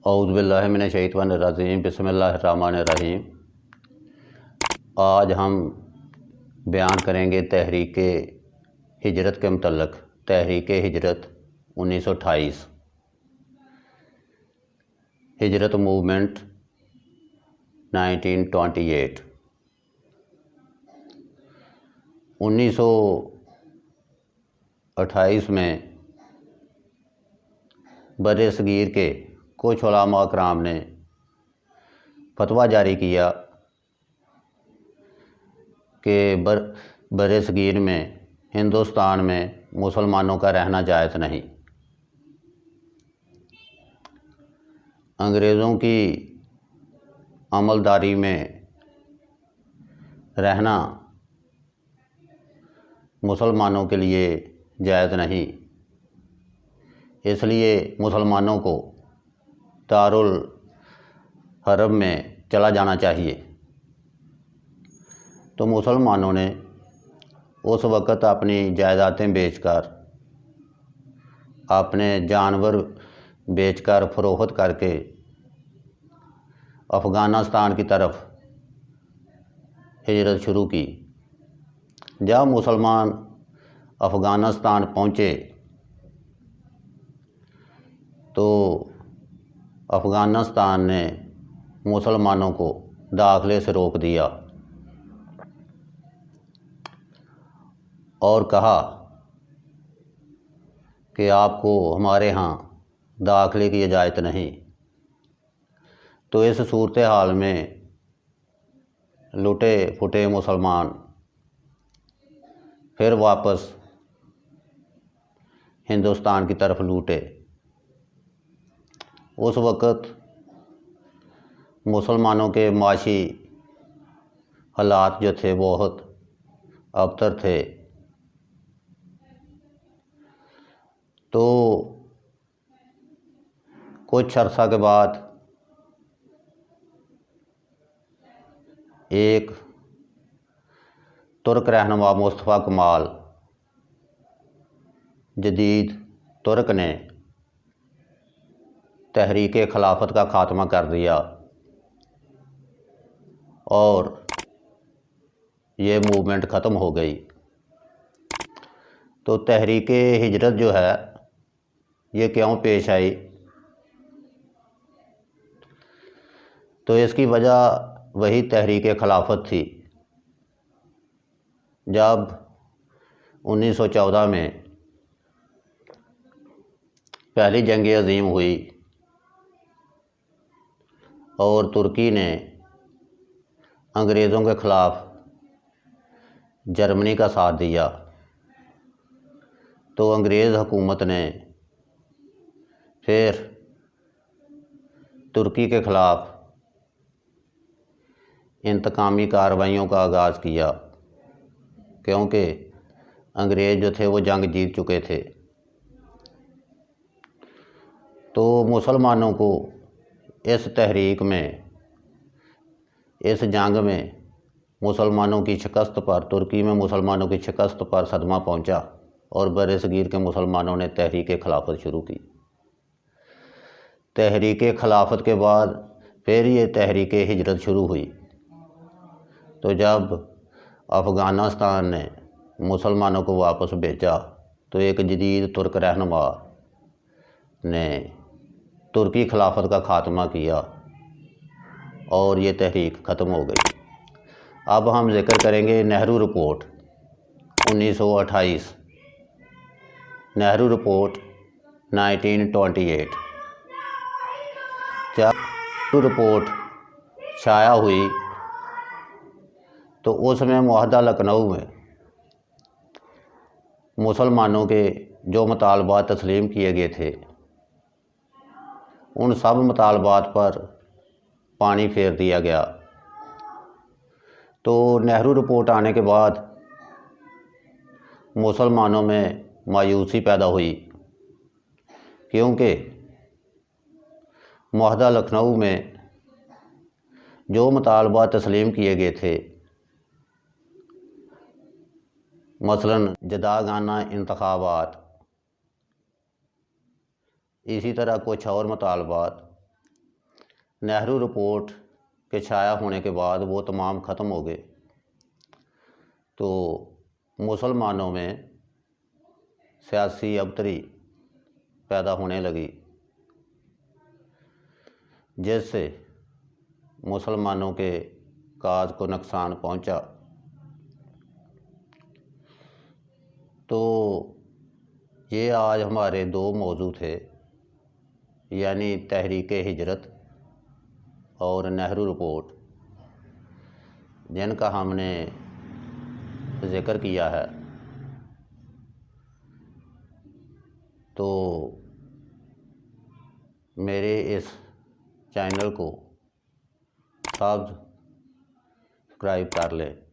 औज़ुबिल्लाहि मिनश्शैतानिर्रजीम बिस्मिल्लाहिर्रहमानिर्रहीम। आज हम बयान करेंगे तहरीक हिजरत के मतलब। तहरीक हिजरत 1928 हिजरत मूवमेंट 1928। 1928 में बरे सगीर के कुछ उलमा कराम ने फतवा जारी किया कि बरे सगीर में हिंदुस्तान में मुसलमानों का रहना जायज़ नहीं। अंग्रेज़ों की अमलदारी में रहना मुसलमानों के लिए जायज़ नहीं, इसलिए मुसलमानों को दारुल हरब में चला जाना चाहिए। तो मुसलमानों ने उस वक़्त अपनी जायदादें बेचकर, अपने जानवर बेचकर फ़रोख्त करके अफ़गानिस्तान की तरफ हिजरत शुरू की। जब मुसलमान अफ़गानिस्तान पहुँचे तो अफ़गानिस्तान ने मुसलमानों को दाखिले से रोक दिया और कहा कि आपको हमारे यहाँ दाखिले की इजाज़त नहीं। तो इस सूरत हाल में लुटे फुटे मुसलमान फिर वापस हिंदुस्तान की तरफ लूटे। उस वक़्त मुसलमानों के माशी हालात जो थे बहुत अबतर थे। तो कुछ अरसा के बाद एक तुर्क रहनुमा मुस्तफ़ा कमाल जदीद तुर्क ने तहरीक खिलाफत का ख़ात्मा कर दिया और ये मूवमेंट ख़त्म हो गई। तो तहरीक हिजरत जो है ये क्यों पेश आई? तो इसकी वजह वही तहरीक खिलाफत थी। जब 1914 में पहली जंग अज़ीम हुई और तुर्की ने अंग्रेज़ों के ख़िलाफ़ जर्मनी का साथ दिया, तो अंग्रेज़ हुकूमत ने फिर तुर्की के ख़िलाफ़ इंतकामी कार्रवाइयों का आगाज़ किया, क्योंकि अंग्रेज़ जो थे वो जंग जीत चुके थे। तो मुसलमानों को इस तहरीक में, इस जंग में मुसलमानों की शिकस्त पर, तुर्की में मुसलमानों की शिकस्त पर सदमा पहुंचा और बरे सगीर के मुसलमानों ने तहरीक खिलाफत शुरू की। तहरीक खिलाफत के बाद फिर ये तहरीक हिजरत शुरू हुई। तो जब अफ़गानिस्तान ने मुसलमानों को वापस भेजा तो एक जदीद तुर्क रहनुमा ने तुर्की खिलाफत का ख़ात्मा किया और ये तहरीक ख़त्म हो गई। अब हम जिक्र करेंगे नेहरू रिपोर्ट 1928। नेहरू रिपोर्ट 1928। जब नेहरू रिपोर्ट शाया हुई तो उसमें मुआहदा लखनऊ में मुसलमानों के जो मुतालबात तस्लीम किए गए थे उन सब मुतालबात पर पानी फेर दिया गया। तो नेहरू रिपोर्ट आने के बाद मुसलमानों में मायूसी पैदा हुई, क्योंकि मुआहदा लखनऊ में जो मुतालबात तस्लीम किए गए थे, मसलन जदागाना इंतखाबात, इसी तरह कुछ और मुतालबात, नेहरू रिपोर्ट के छाया होने के बाद वो तमाम ख़त्म हो गए, तो मुसलमानों में सियासी अबतरी पैदा होने लगी, जिससे मुसलमानों के काज को नुकसान पहुंचा। तो ये आज हमारे दो मौजू थे, यानी तहरीक हिजरत और नेहरू रिपोर्ट, जिनका हमने ज़िक्र किया है। तो मेरे इस चैनल को सब्सक्राइब कर लें।